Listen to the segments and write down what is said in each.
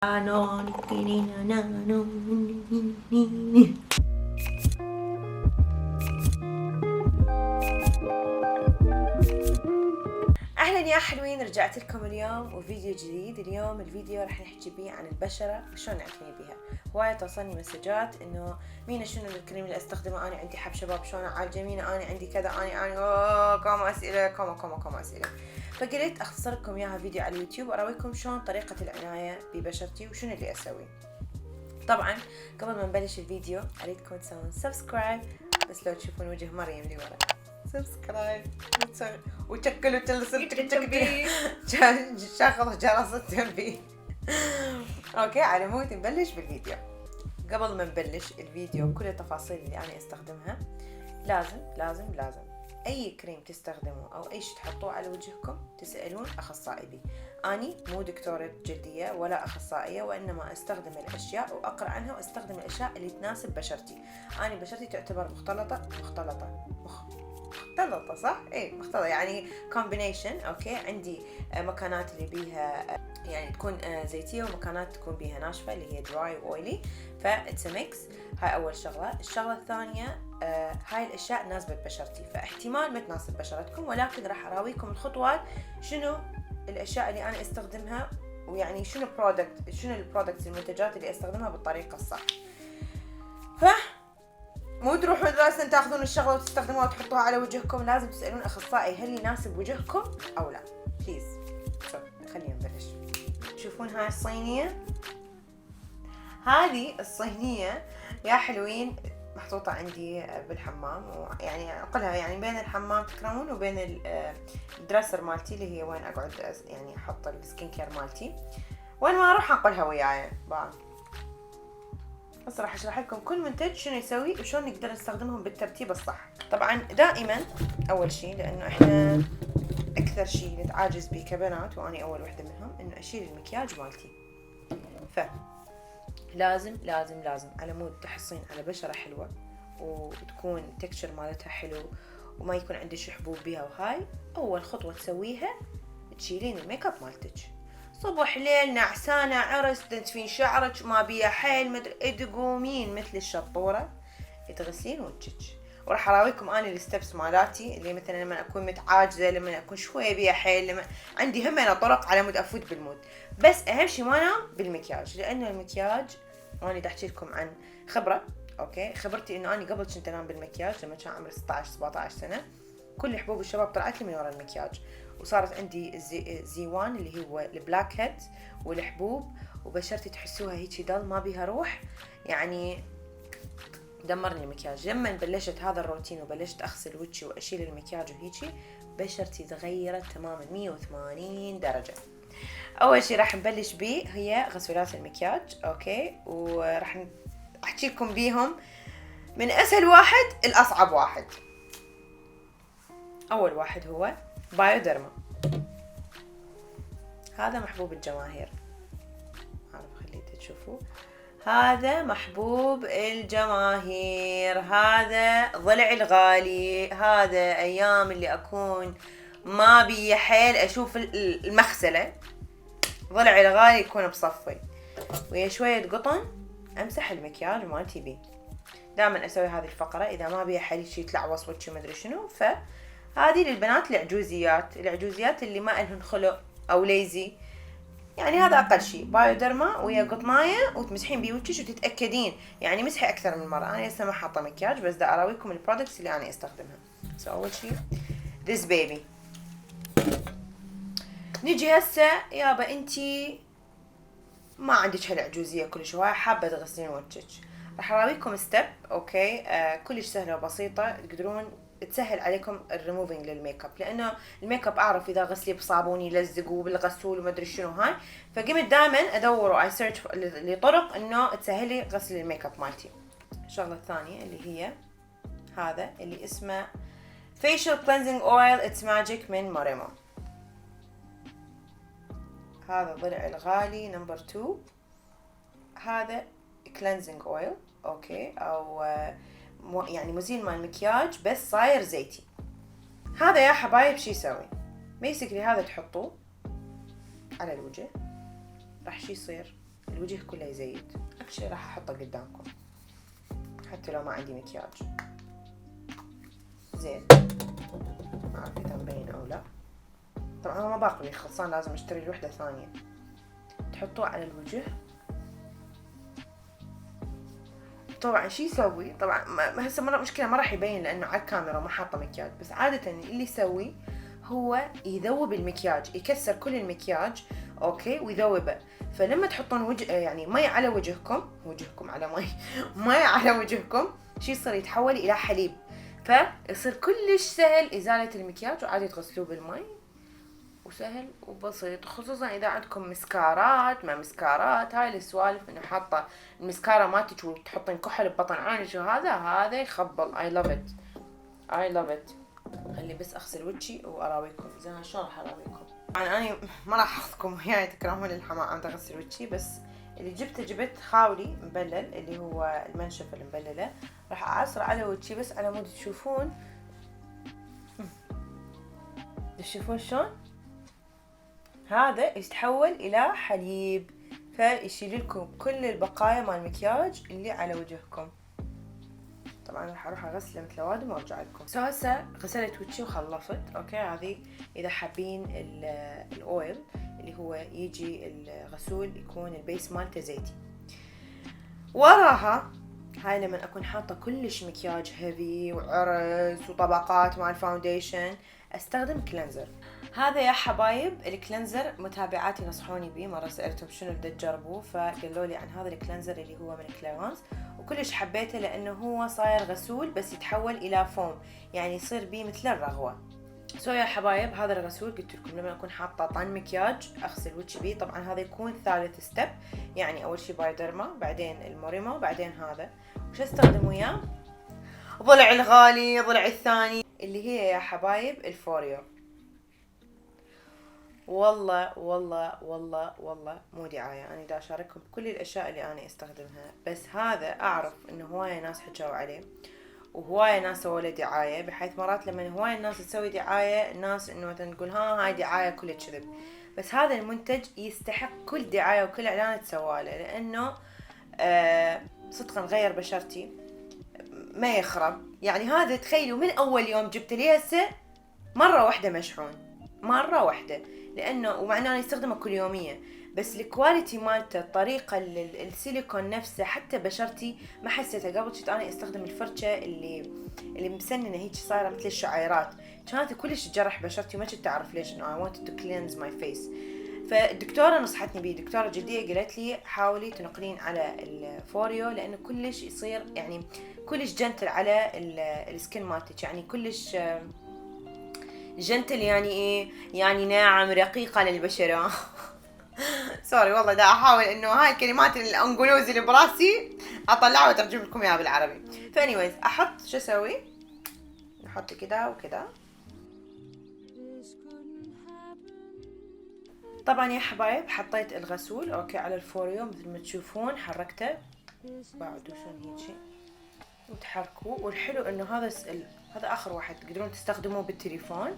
أهلا يا حلوين، رجعت لكم اليوم وفيديو جديد. اليوم الفيديو راح نحكي بيه عن البشرة وشلون نعتني بيها. هواية توصلني مسجات انه مينا شنو الكريم اللي استخدمه، انا عندي حب شباب شلون اعالجه، مينا انا عندي كذا، انا كم اسئلة كم اسئلة. فقلت اختصر لكم اياها فيديو على اليوتيوب واراويكم شلون طريقة العناية ببشرتي وشنو اللي اسويه. طبعا قبل ما نبلش الفيديو اريدكم تسوون سبسكرايب، بس لو تشوفون وجه مريم اللي ورا سبسكرايب وتشكلوا شغلوا جرس التنبيه. اوكي، على مود نبلش بالفيديو. قبل ما نبلش الفيديو كل التفاصيل اللي انا استخدمها، لازم اي كريم تستخدموه او اي شيء تحطوه على وجهكم تسألون اخصائي بي. اني مو دكتورة جلدية ولا اخصائية، وانما استخدم الاشياء واقرأ عنها واستخدم الاشياء اللي تناسب بشرتي. اني بشرتي تعتبر مختلطة صح؟ ايه مختلطة، يعني كومبينيشن. اوكي، عندي مكانات اللي بيها يعني تكون زيتية ومكانات تكون بيها ناشفة اللي هي دراي واويلي، فاتس ميكس. هاي اول شغلة. الشغلة الثانية، هاي الاشياء ناسبة بشرتي، فاحتمال ما تناسب بشرتكم، ولكن راح اراويكم الخطوات شنو الاشياء اللي انا استخدمها، ويعني شنو البرودكتس المنتجات اللي استخدمها بالطريقة الصح. مو تروحون راسا تاخذون الشغله وتستخدموها وتحطوها على وجهكم، لازم تسالون اخصائي هل يناسب وجهكم او لا. بليز. خلينا نبلش. تشوفون هاي الصينيه، هذه الصينيه يا حلوين محطوطه عندي بالحمام، ويعني اقولها يعني بين الحمام تكرمون وبين الدراسر مالتي اللي هي وين اقعد يعني احط السكين كير مالتي، وين ما اروح اقولها وياي بعد. بس راح اشرح لكم كل منتج شنو يسوي وشلون نقدر نستخدمهم بالترتيب الصح. طبعا دائما اول شيء، لانه احنا اكثر شيء نتعاجز به كبنات وانا اول وحده منهم، انه اشيل المكياج مالتي. ف لازم على مود تحصين على بشره حلوه وتكون التكشر مالتها حلو وما يكون عندك حبوب بيها، وهاي اول خطوه تسويها، تشيلين الميك اب مالتك. صبح ليل نعسانة عرس تنتفين شعرك ما بيها حيل مدري تقومين مثل الشطورة تغسلين وجهك. وراح اراويكم انا الستبس مالاتي اللي مثلا لما اكون متعاجزة، لما اكون شوية بيها حيل، لما عندي هم انا طرق على مود افوت بالمود. بس اهم شيء ما انام بالمكياج، لانه المكياج انا احكي لكم عن خبرة. اوكي، خبرتي انه انا قبل كنت انام بالمكياج لما كان عمري 16 17 سنة، كل حبوب الشباب طلعت لي من ورا المكياج، وصارت عندي زيوان اللي هو البلاك هيد والحبوب، وبشرتي تحسوها هيك ضل ما بيها روح، يعني دمرني المكياج. لما بلشت هذا الروتين وبلشت اغسل وجهي واشيل المكياج وهيك، بشرتي تغيرت تماما 180 درجة. اول شيء راح نبلش بيه هي غسولات المكياج. اوكي، وراح احكي لكم بيهم من اسهل واحد الاصعب واحد. اول واحد هو بايوديرما. هذا محبوب الجماهير، خليته تشوفوا، هذا محبوب الجماهير، هذا ضلع الغالي. هذا ايام اللي اكون ما بي حيل اشوف المغسلة، ضلع الغالي يكون بصفي ويا شوية قطن امسح المكياج مالتي بيه. دائما اسوي هذه الفقرة اذا ما بي حيل شي يتلعوص وجهي ما ادري شنو. فهذه للبنات العجوزيات اللي ما لهن خلق او ليزي، يعني هذا اقل شيء. بايوديرما ويا قطنايه وتمسحين بيه وجهك وتتاكدين، يعني مسحي اكثر من مره. انا هسه ما حاطه مكياج، بس دا اراويكم البرودكتس اللي انا استخدمها. اول شيء this baby. نجي هسه يابا انتي ما عندك هالعجوزيه كلش هواي حابه تغسلين وجهك، راح اراويكم ستيب. اوكي، كلش سهله وبسيطه تقدرون تسهل عليكم الريموفينج للميك اب، لانه الميك اب اعرف اذا غسلي بصابون يلزق وبالغسول وما ادري شنو هاي، فقمت دائما ادور واي سيرش لطرق انه تسهلي غسل الميك اب مالتي. الشغله الثانيه اللي هي هذا اللي اسمه facial cleansing oil it's magic من موريمو. هذا ضلع الغالي نمبر 2. هذا cleansing oil اوكي، او يعني مزيل مال المكياج بس صاير زيتي. هذا يا حبايب شي يسوي بيسكلي، هذا تحطوه على الوجه، راح شي يصير الوجه كله يزيد. اكشلي راح احطه قدامكم حتى لو ما عندي مكياج. زين، ما اعرف اذا مبين او لا. طبعا ما باقي خلصان، لازم اشتري الوحدة ثانية. تحطوه على الوجه. طبعا شي يسوي، طبعا هسه مرة مشكلة ما راح يبين لانه على الكاميرا ما حاطه مكياج، بس عادة اللي يسوي هو يذوب المكياج، يكسر كل المكياج اوكي ويذوبه. فلما تحطون يعني مي على وجهكم على مي على وجهكم، شي يصير يتحول الى حليب، فيصير كلش سهل ازالة المكياج، وعادي تغسلوه بالمي وسهل وبسيط. خصوصا اذا عندكم مسكارات ما مسكارات، هاي السوالف انه حاطه المسكارة مالتك وتحطين كحل ببطن عينك وهذا يخبل. I love it. خلي بس اغسل وجهي واراويكم. زين شلون راح اراويكم؟ انا ما راح اخذكم وياي تكرهون الحمام اغسل وجهي، بس اللي جبت خاولي مبلل اللي هو المنشفه المبلله، راح اعصر على وجهي بس على مود تشوفون شلون هذا يتحول الى حليب، فيشيل لكم كل البقايا مال المكياج اللي على وجهكم. طبعا راح اروح اغسله مثل وادم وارجع لكم. هسه غسلت وجهي وخلصت اوكي. هذه اذا حابين الاويل اللي هو يجي الغسول يكون البيس مالته زيتي. وراها هاي لما اكون حاطه كلش مكياج هيفي وعرس وطبقات مال فاونديشن، استخدم كلينزر. هذا يا حبايب الكلينزر متابعاتي نصحوني بيه، مرة سألتهم شنو بدي تجربوه، فقالوا لي عن هذا الكلينزر اللي هو من كليرونس، وكلش حبيته لانه هو صاير غسول بس يتحول الى فوم، يعني يصير بيه مثل الرغوة. يا حبايب هذا الغسول قلت لكم لما اكون حاطه طن مكياج اغسل وجهي بيه. طبعا هذا يكون ثالث ستيب، يعني اول شي بايدرما، بعدين الموريما، وبعدين هذا. وش استخدم وياه؟ ضلع الغالي، ضلع الثاني اللي هي يا حبايب الفوريو. والله والله والله والله مو دعاية، أنا دا أشارككم بكل الأشياء اللي أنا أستخدمها، بس هذا أعرف إنه هواية ناس حكوا عليه وهواية ناس سووا له دعاية، بحيث مرات لما هواية الناس تسوي دعاية الناس إنه مثلا تقول هاي دعاية كلها كذب، بس هذا المنتج يستحق كل دعاية وكل إعلان تسوى له، لأنه صدقا غير بشرتي، ما يخرب. يعني هذا تخيلوا من أول يوم جبت لي هسه مرة واحدة مشحون، مرة واحدة، لانه ومع انه انا استخدمه كل يوميا، بس الكواليتي مالته، الطريقه السيليكون نفسه، حتى بشرتي ما حسيتها. قبل كنت انا استخدم الفرشه اللي مسننه هيك صايره مثل الشعيرات، كانت كلش تجرح بشرتي وما كنت اعرف ليش، انه I wanted to cleanse my face. فالدكتوره نصحتني بيه، دكتوره جديه قالت لي حاولي تنقلين على الفوريو، لانه كلش يصير يعني كلش جنتل على السكين مالتك، يعني كلش جنتل، يعني ايه يعني ناعم رقيقة للبشرة. سوري والله دا احاول انه هاي الكلمات الانجلوزي اللي براسي اطلعها واترجم لكم اياها بالعربي. فانيويز احط شو اسوي؟ نحط كذا وكذا. طبعا يا حبايب حطيت الغسول اوكي على الفوريو مثل ما تشوفون، حركته بعد وشون هيجي وتحركوه. والحلو انه هذا اخر واحد تقدرون تستخدموه بالتليفون.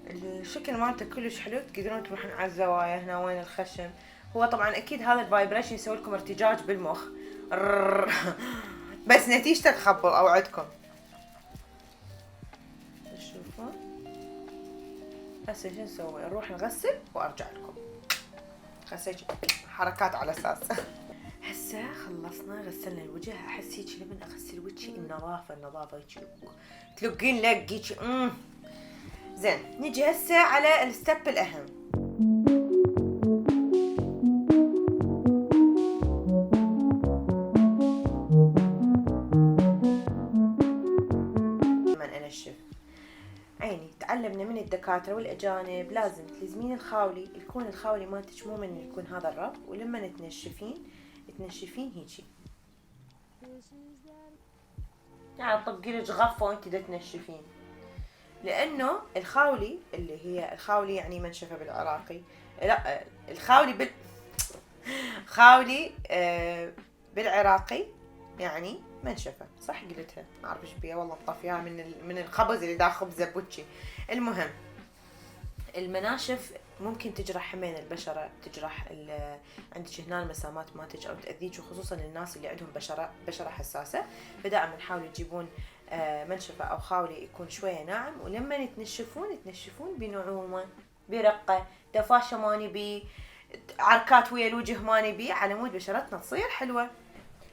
الشكل مالته كلش حلو، تقدرون تروحون على الزوايا هنا وين الخشم. هو طبعا اكيد هذا الفايبريشن يسوي لكم ارتجاج بالمخ بس نتيجته تخبل اوعدكم. تشوفون هسه شو نسوي؟ نروح نغسل وارجع لكم. غسيت حركات على اساس هسه خلصنا غسلنا الوجه. احس هيك لما اغسل وجهي النظافه هيك تلقين لك هيك. زين نجي هسه على الستيب الاهم. من انشف عيني، تعلمنا من الدكاتره والاجانب لازم تلزمين الخاولي، يكون الخاولي مالتك مو من يكون هذا الرف، ولما تنشفين هيجي يعني طبقي لك غفه وانت دا تنشفين، لانه الخاولي اللي هي الخاولي يعني منشفه بالعراقي، لا الخاولي خاولي بالعراقي يعني منشفه، صح قلتها ما اعرف ايش بيها والله، مطفيها من الخبز اللي دا خبزه بوتشي. المهم المناشف ممكن تجرح همين البشرة، تجرح عندك هنا المسامات مالتك أو تأذيك، وخصوصا الناس اللي عندهم بشرة حساسة. فدائما حاولوا تجيبون منشفة أو خاولي يكون شوية ناعم، ولما يتنشفون بنعومة برقة، دفاشة ما نبي، عركات ويا الوجه ما نبي، على مود بشرتنا تصير حلوة.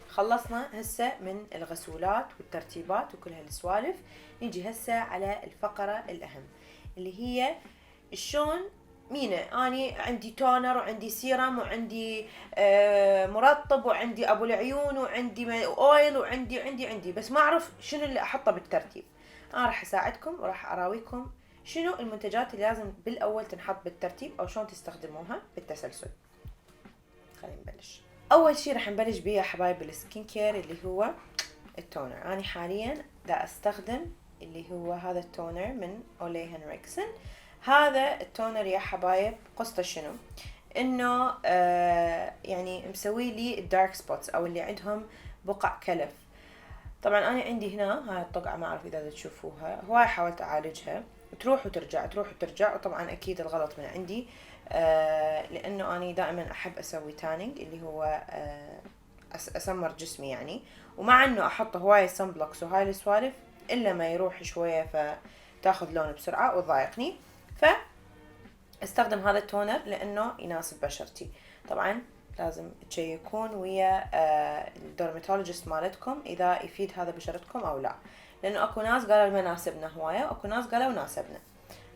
خلصنا هسه من الغسولات والترتيبات وكل هالسوالف. نيجي هسه على الفقرة الأهم اللي هي شلون مينا اني عندي تونر وعندي سيرم وعندي مرطب وعندي ابو العيون وعندي اويل وعندي بس ما اعرف شنو اللي احطه بالترتيب. انا راح اساعدكم وراح اراويكم شنو المنتجات اللي لازم بالاول تنحط بالترتيب او شلون تستخدموها بالتسلسل. خلينا نبلش. اول شي راح نبلش بيه يا حبايب السكين كير اللي هو التونر. انا حاليا دا استخدم اللي هو هذا التونر من اولي هنريكسن. هذا التونر يا حبايب قصته شنو؟ انه يعني مسوي لي الدارك سبوتس او اللي عندهم بقع كلف. طبعا انا عندي هنا هاي الطقعة، ما اعرف اذا تشوفوها، هواي حاولت اعالجها تروح وترجع، وطبعا اكيد الغلط من عندي لانه اني دائما احب اسوي تانينج اللي هو اسمر جسمي يعني، ومع انه احط هواي سن بلوكس وهاي السوالف الا ما يروح شوية فتاخذ لون بسرعة وتضايقني. فاستخدم هذا التونر لانه يناسب بشرتي. طبعا لازم تشيكون ويا الدرماتولوجيست مالتكم اذا يفيد هذا بشرتكم او لا، لانه اكو ناس قالوا ما ناسبنا هواية واكو ناس قالوا ناسبنا.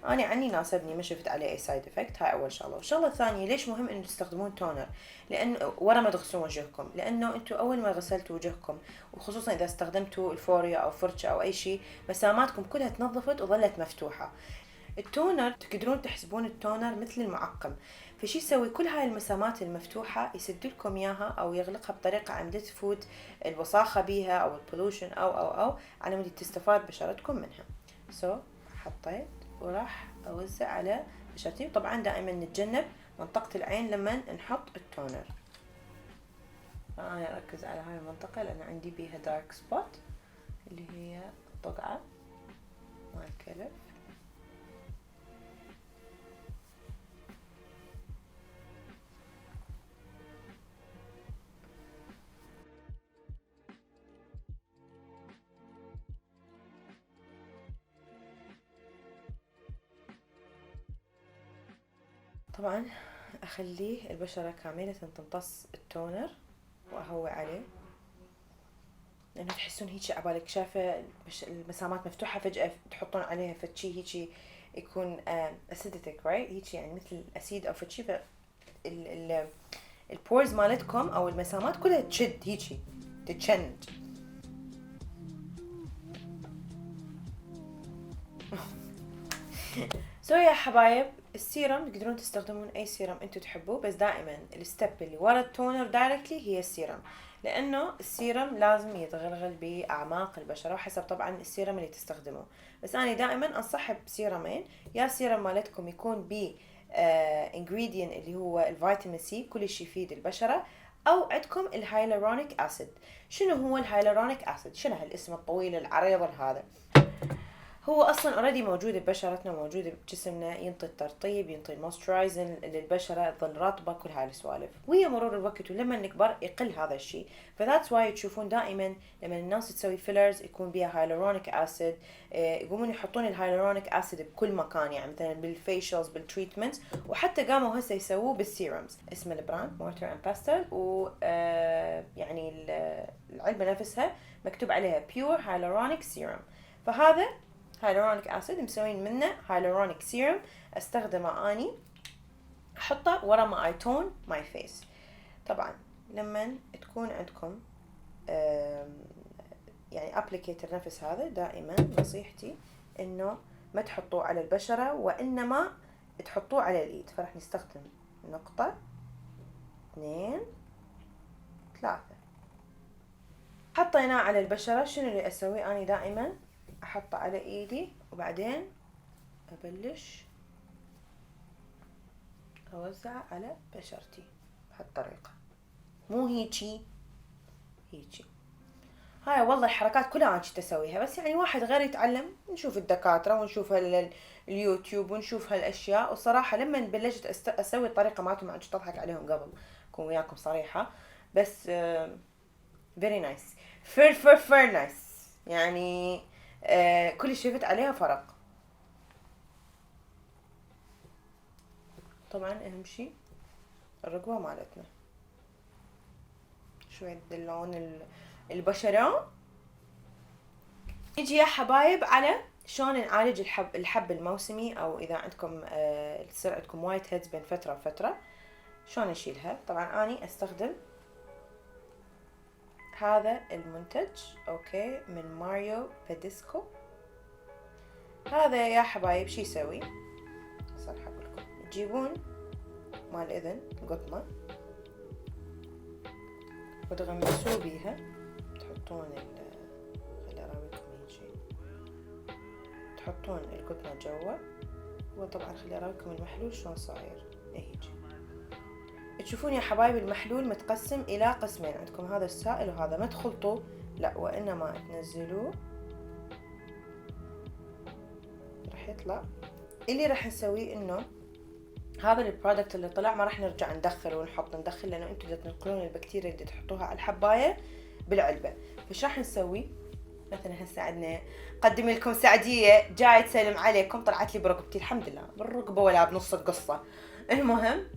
انا عني ناسبني، ما شفت عليه اي سايد افكت. هاي اول شغله. والشغله الثانيه ليش مهم انه تستخدمون تونر لان ورا ما تغسلون وجهكم، لانه انتم اول ما غسلتوا وجهكم وخصوصا اذا استخدمتوا الفوريا او فرشه او اي شيء مساماتكم كلها تنظفت وظلت مفتوحه. التونر تقدرون تحسبون التونر مثل المعقم، فشي يسوي كل هاي المسامات المفتوحة يسد لكم اياها او يغلقها بطريقة عم تفوت الوساخة بيها او البولوشن او على مود تستفاد بشرتكم منها. حطيت وراح اوزع على بشرتي. طبعا دائما نتجنب منطقة العين لما نحط التونر. انا اركز على هاي المنطقة لان عندي بيها دارك سبوت اللي هي الطقعة مال الكلف. طبعا اخليه البشرة كاملة تمتص التونر واهوي عليه، لانه تحسون هيك عبالك شايفة المسامات مفتوحة فجأة تحطون عليها فتشي هيك يكون اسيدتك رايت هيك يعني مثل اسيد او فتشي، البورز مالتكم او المسامات كلها تشد هيك تتشنج. يا حبايب السيرم تقدرون تستخدمون اي سيرم انتو تحبوه، بس دائما الستيب اللي ورا التونر دايركتلي هي السيرم، لانه السيرم لازم يتغلغل باعماق البشره وحسب طبعا السيرم اللي تستخدموه. بس انا دائما انصح بسيرمين، يا سيرم مالتكم يكون ب ingredient اللي هو الفيتامين سي كل شيء يفيد البشره، او عندكم الهايلورونيك اسيد. شنو هو الهايلورونيك اسيد؟ شنو هالاسم الطويل العريض هذا؟ هو اصلا اوريدي موجود ببشرتنا موجود بجسمنا، ينطي الترطيب ينطي الموسترايزن للبشره تظل رطبه كل هاي السوالف. ويا مرور الوقت ولما نكبر يقل هذا الشيء، فذاتس واي تشوفون دائما لما الناس تسوي فيلرز يكون بيها هايلورونيك اسيد، يقومون يحطون الهايلورونيك اسيد بكل مكان، يعني مثلا بالفيشلز بالتريتمنتس، وحتى قاموا هسه يسووه بالسيرمز. اسم البراند مورتر اند باستل، و يعني العلبه نفسها مكتوب عليها بيور هايلورونيك سيرم. فهذا هايلورونيك اسيد مسوين منه هايلورونيك سيرم استخدمه اني احطه ورا ما اي تون ماي فيس. طبعا لما تكون عندكم يعني ابليكيتر نفس هذا دائما نصيحتي انه ما تحطوه على البشرة وانما تحطوه على الايد. فراح نستخدم نقطة 2 3 حطيناه على البشرة. شنو اللي اسوي اني دائما احطه على ايدي وبعدين ابلش اوزع على بشرتي بهالطريقة، مو هيجي هاي والله الحركات كلها انا كنت اسويها، بس يعني واحد غير يتعلم، نشوف الدكاترة ونشوف اليوتيوب ونشوف هالاشياء. وصراحة لما بلشت اسوي الطريقة مالتهم، ما كنت اضحك عليهم قبل اكون وياكم صريحة، بس very nice، فير nice يعني. كل شفت عليها فرق. طبعا اهم شي الرقبة مالتنا، شوية تدلون البشرة. نيجي يا حبايب على شلون نعالج الحب الموسمي، او اذا عندكم تصير عندكم وايت هيدز بين فترة وفترة، شلون نشيلها. طبعا اني استخدم هذا المنتج اوكي من ماريو باديسكو. هذا يا حبايب شي يسوي، صراحة اقول لكم تجيبون مال اذن قطمة وتغمسوا بيها، تحطون خلي اراويكم هيجي، تحطون القطمة جوا، وطبعا خلي اراويكم المحلول شلون صاير هيجي. تشوفون يا حبايب المحلول متقسم الى قسمين، عندكم هذا السائل وهذا، ما تخلطوه لا، وانما تنزلوه راح يطلع. اللي راح نسويه انه هذا البرودكت اللي طلع ما راح نرجع ندخل ندخل، لانه انتم بدكم تنقلون البكتيريا اللي تحطوها على الحبايه بالعلبه. فايش راح نسوي؟ مثلا هسه عندنا قدم لكم سعديه جاي تسلم عليكم، طلعت لي برقبتي الحمد لله، بالرقبه ولا بنص القصه. المهم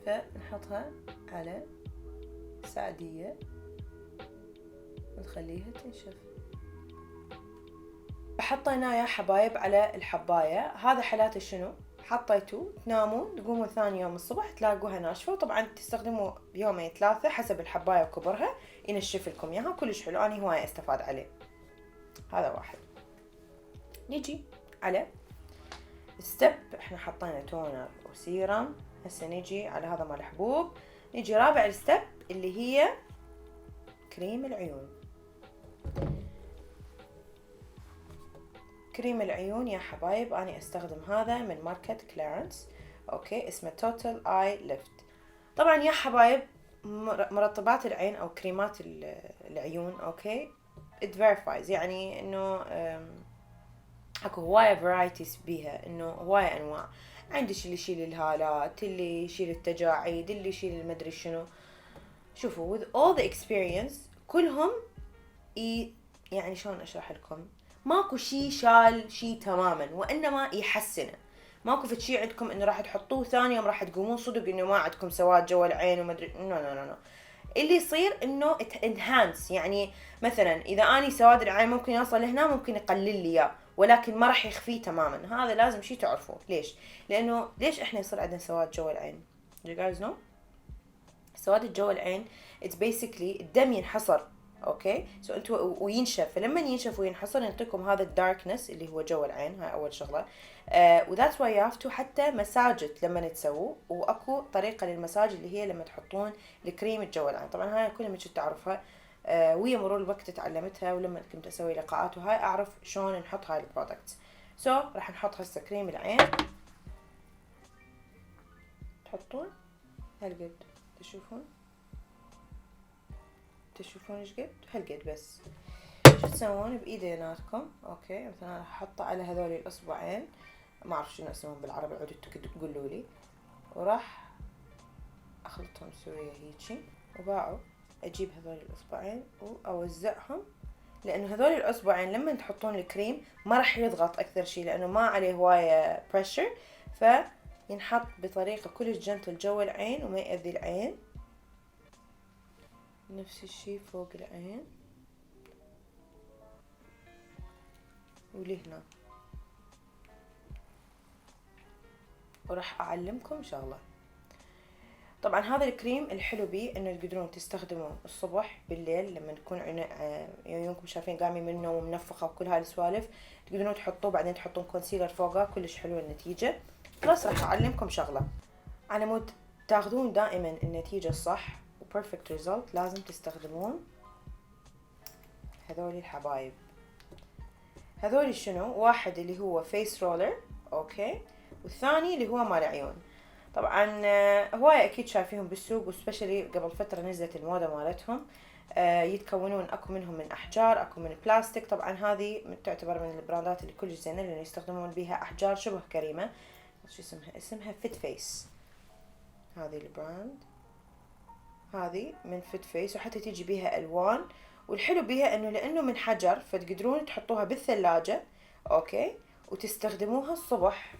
فنحطها على سعديه ونخليها تنشف. حطيناه يا حبايب على الحبايه. هذا حالاته شنو؟ حطيتوه تنامون، تقومون ثاني يوم الصبح تلاقوها ناشفه، وطبعا تستخدموا بيومين ثلاثه حسب الحبايه وكبرها، ينشف لكم اياها كلش حلو. اني هواي استفاد عليه. هذا واحد. نيجي على ستيب، احنا حطينا تونر وسيرم، هسه نيجي على هذا مال الحبوب. نيجي رابع ستيب اللي هي كريم العيون. كريم العيون يا حبايب أنا أستخدم هذا من ماركة كلارنس أوكي، اسمه توتال آي ليفت. طبعا يا حبايب مرطبات العين أو كريمات العيون أوكي it verifies، يعني إنه أكو هواية فرايتيز بيها، إنه هواية أنواع. عندش اللي يشيل الهالات، اللي يشيل التجاعيد، اللي يشيل المدري شنو. شوفوا with all the experience كلهم يعني شلون أشرح لكم، ماكو شي شال شي تماما، وانما يحسنه. ماكو في شي عندكم انه راح تحطوه ثاني يوم راح تقومون صدق انه ما عندكم سواد جوا العين ومدري نو. اللي يصير انه انهانس، يعني مثلا اذا اني سواد العين ممكن يوصل لهنا، ممكن يقلل لي اياه، ولكن ما راح يخفيه تماما. هذا لازم شي تعرفوه. ليش؟ لانه ليش احنا يصير عندنا سواد جوا العين؟ you guys know سواد جوا العين it's basically الدم ينحصر اوكي، سو انتوا وينشف، فلما ينشف وينحصر ينطيكم هذا الداركنس اللي هو جوا العين. هاي اول شغله. وذاتس واي يافتو حتى مساجد لما تسووه، واكو طريقه للمساج اللي هي لما تحطون الكريم جوا العين. طبعا هاي كلها مش تعرفها، ويا مرور الوقت تعلمتها، ولما كنت اسوي لقاءات وهاي اعرف شلون نحط هاي البرودكتس. راح نحط هسه كريم العين، تحطون هالقد، تشوفون ايش قد هالقد بس. شو تسوون بايديناتكم اوكي؟ مثلا راح احطه على هذول الاصبعين، ما اعرف شنو اسمهم بالعربي، عودوا تقولوا لي، وراح اخلطهم سويه هيجي، وباعوا اجيب هذول الاصبعين واوزعهم، لانه هذول الاصبعين لما تحطون الكريم ما راح يضغط اكثر شيء، لانه ما عليه هوايه بريشر، فينحط بطريقه كلش جنتل جوا العين وما يأذي العين. نفس الشي فوق العين ولهنا. وراح اعلمكم شغله. طبعا هذا الكريم الحلو بيه انه تقدرون تستخدموه الصبح بالليل لما تكون عيونكم شايفين قايمين منه ومنفخه وكل هاي السوالف، تقدرون تحطوه بعدين تحطون كونسيلر فوقه، كلش حلوه النتيجه. بلس راح اعلمكم شغله، على مود تاخذون دائما النتيجه الصح وبرفكت ريزلت، لازم تستخدمون هذول الحبايب. هذول شنو؟ واحد اللي هو فيس رولر اوكي، والثاني اللي هو مال عيون. طبعا هواية اكيد شايفيهم بالسوق، وسبيشلي قبل فترة نزلت الموضة مالتهم. يتكونون اكو منهم من احجار، اكو من بلاستيك. طبعا هذه تعتبر من البراندات اللي كلش زينه لانه يستخدمون بها احجار شبه كريمه. شو اسمها فيت فيس. هذه البراند هذه من فيت فيس، وحتى تيجي بيها الوان. والحلو بيها انه لانه من حجر فتقدرون تحطوها بالثلاجة اوكي، وتستخدموها الصبح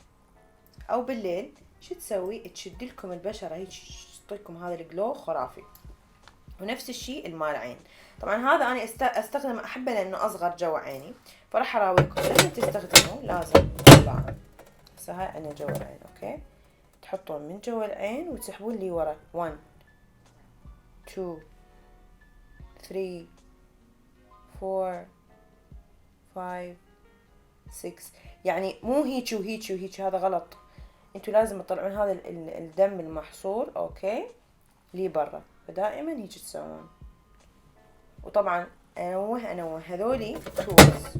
او بالليل. شو تسوي؟ تشد لكم البشرة هيك، تعطيكم هذا الجلو خرافي. ونفس الشيء المال عين. طبعا هذا انا استخدم احبه لانه اصغر جوا عيني، فراح اراويكم لازم تستخدموه. لازم طبعا هسه هاي عندنا جوا العين اوكي، تحطون من جوا العين وتسحبون لي ورا 1 2 3 4 5 6. يعني مو هيك وهيك وهيك، هذا غلط. انتوا لازم تطلعون هذا الدم المحصور اوكي لي برا، فدائما هيك تسوون. وطبعا انوه هذولي تولز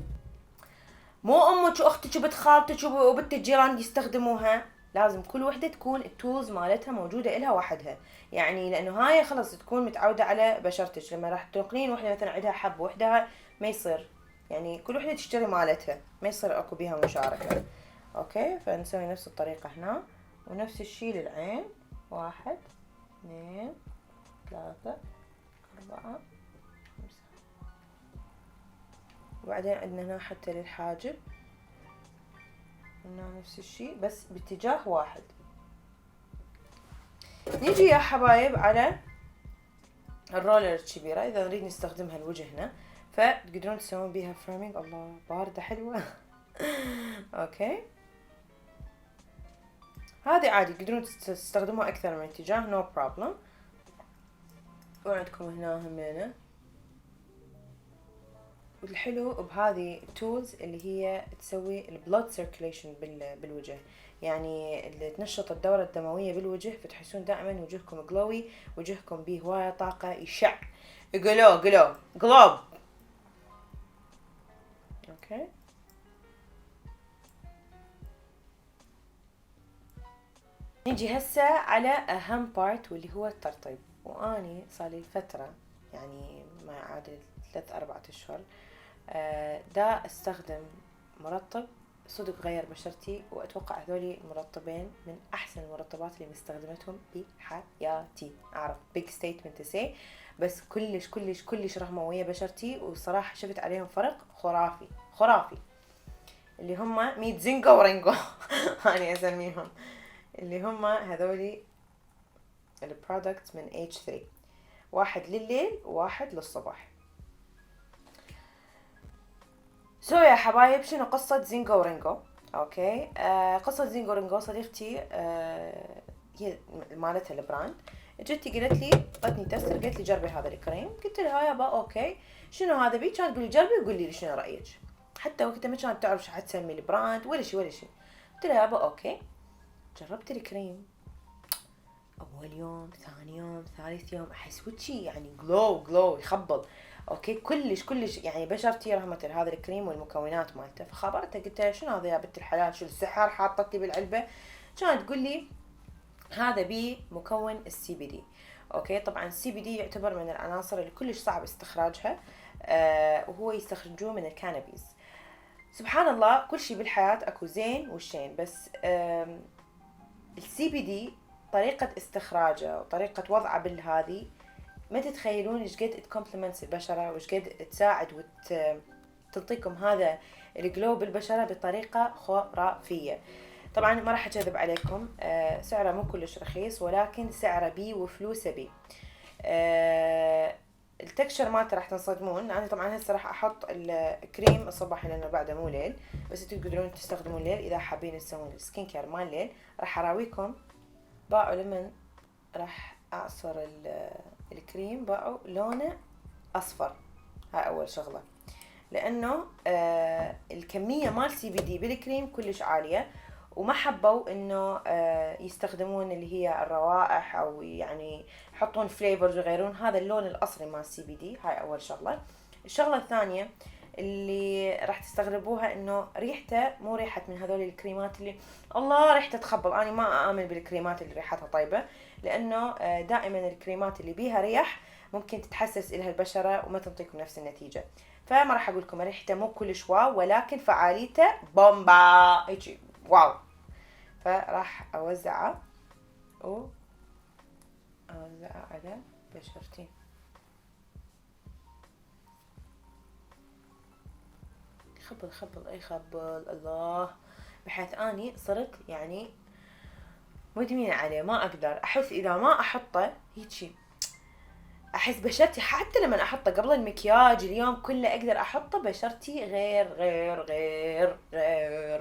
مو امك واختك وبنت خالتك وبنت الجيران يستخدموها، لازم كل وحده تكون التولز مالتها موجوده إلها وحدها. يعني لانه هاي خلص تكون متعوده على بشرتك، لما راح تنقلين وحده مثلا عندها حب وحده ما يصير، يعني كل وحده تشتري مالتها، ما يصير اكو بيها مشاركه اوكي. فنسوي نفس الطريقه هنا، ونفس الشيء للعين. 1 2 3 4 5. وبعدين عندنا هنا حتى للحاجب هنا نفس الشيء بس باتجاه واحد. نيجي يا حبايب على الرولر الكبيرة، اذا نريد نستخدمها لوجهنا فتقدرون تسوون بيها فريمينج. الله باردة حلوة اوكي. هذه عادي تقدرون تستخدموها اكثر من اتجاه نو بروبلم. وعندكم هنا همينة. والحلو بهذه التولز اللي هي تسوي البلود سيركيليشن بالوجه، يعني اللي تنشط الدورة الدموية بالوجه، فتحسون دائما وجهكم جلوي، وجهكم به هواية طاقة، يشع جلوب اوكي. نيجي هسه على اهم بارت واللي هو الترطيب. واني صار لي فترة يعني ما عادل 3-4 اشهر دا استخدم مرطب صدق غير بشرتي، واتوقع هذولي المرطبين من احسن المرطبات اللي مستخدمتهم بحياتي. اعرف بيج ستيتمنت سي، بس كلش كلش كلش رحمة ويا بشرتي، وصراحة شفت عليهم فرق خرافي خرافي. اللي هم 100 زنقة ورنقة أنا أسميهم، اللي هم هذولي البرودكت من H3، واحد لليل وواحد للصباح. يا حبايب شنو قصة زينجو رينجو؟ اوكي قصة زينجو رينجو صديقتي هي مالتها البراند، جتي قالت لي اعطتني تستر، قالت لي جربي هذا الكريم. قلت لها يابا اوكي شنو هذا بي؟ كانت تقولي جربي وقولي لي شنو رايك. حتى وقتها ما كانت تعرف شو حتسمي البراند ولا شيء ولا شيء. قلت لها يابا اوكي. جربت الكريم اول يوم ثاني يوم ثالث يوم احس وجهي يعني جلو يخبل اوكي كلش كلش، يعني بشرتي رحمة هذا الكريم والمكونات مالته. فخبرتها قلت لها شنو هذا يا بنت الحلال، شو السحر حاطتي بالعلبة؟ كانت تقول لي هذا بيه مكون السي بي دي اوكي. طبعا السي بي دي يعتبر من العناصر اللي كلش صعب استخراجها وهو يستخرجوه من الكانابيس. سبحان الله كل شيء بالحياة اكو زين وشين، بس السي بي دي طريقة استخراجه وطريقة وضعه بالهذه ما تتخيلون ايش قد تكومبلمنتس البشرة، وايش قد تساعد وتعطيكم هذا الجلو بالبشرة بطريقة خرافية. طبعا ما راح اكذب عليكم سعره مو كلش رخيص، ولكن سعره بي وفلوسه بي. التكشر مالته راح تنصدمون. انا طبعا هسه راح احط الكريم الصباحي لانه بعده مو ليل، بس تقدرون تستخدمون الليل اذا حابين تسوون السكين كير مال الليل. راح اراويكم باعوا لمن راح اعصر الكريم باعوا لونه اصفر. هاي اول شغله، لانه الكميه مال سي بي دي بالكريم كلش عاليه، وما حبوا انه يستخدمون اللي هي الروائح او يعني يحطون فليفرز ويغيرون هذا اللون الاصلي مال سي بي دي. هاي اول شغله. الشغله الثانيه اللي راح تستغربوها انه ريحته مو ريحة من هذول الكريمات اللي الله ريحته تخبل. انا ما اؤمن بالكريمات اللي ريحتها طيبة، لانه دائما الكريمات اللي بيها ريح ممكن تتحسس إلها البشرة وما تنطيكم نفس النتيجة. فما راح اقول لكم ريحته مو كلش واو، ولكن فعاليته بومبا هيجي واو. فراح اوزعه على بشرتي. خبل اي خبل الله، بحيث اني صرت يعني مدمنة عليه، ما اقدر احس اذا ما احطه هيجي. احس بشرتي حتى لما احطه قبل المكياج اليوم كله اقدر احطه، بشرتي غير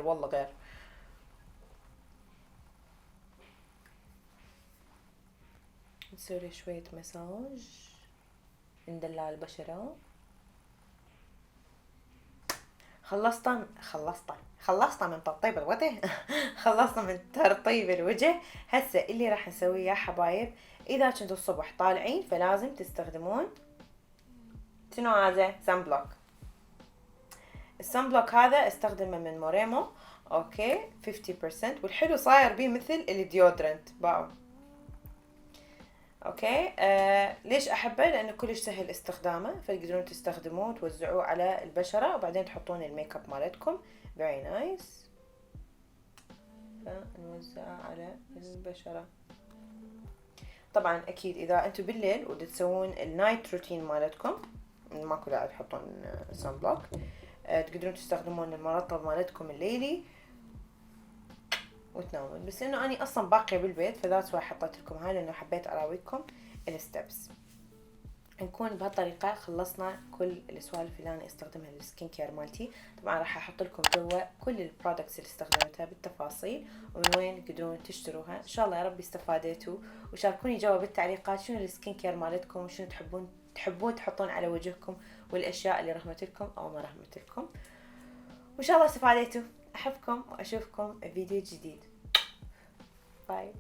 والله غير. نسوي شوية مساج ندلع البشرة. خلصنا من ترطيب الوجه. خلصنا من ترطيب الوجه. هسه اللي راح نسويه يا حبايب، اذا كنتوا الصبح طالعين فلازم تستخدمون شنو هذا؟ سان بلوك. السان بلوك هذا استخدمه من موريمو، اوكي 50%، والحلو صاير بيه مثل الديودرنت باو. اوكي ليش احبه؟ لانه كلش سهل استخدامه، فتقدرون تستخدموه وتوزعوه على البشرة وبعدين تحطون الميك اب مالتكم. very nice. فنوزعه على البشرة. طبعا اكيد اذا انتم بالليل وتسوون النايت روتين مالتكم ماكو داعي تحطون سان بلوك، تقدرون تستخدمون المرطب مالتكم الليلي وتنامون. بس انه اني اصلا باقيه بالبيت فذات واي حطيت لكم هاي، لانه حبيت اراويكم الستبس. نكون بهالطريقه خلصنا كل السوالف اللي انا استخدمها للسكين كير مالتي. طبعا راح احط لكم جوا كل البرودكتس اللي استخدمتها بالتفاصيل ومن وين تقدرون تشتروها. ان شاء الله يا رب استفادتوا، وشاركوني جوا بالتعليقات شنو السكين كير مالتكم وشنو تحبون تحطون على وجهكم، والاشياء اللي رحمت لكم او ما رحمت لكم. وان شاء الله استفادتوا. احبكم واشوفكم فيديو جديد. باي.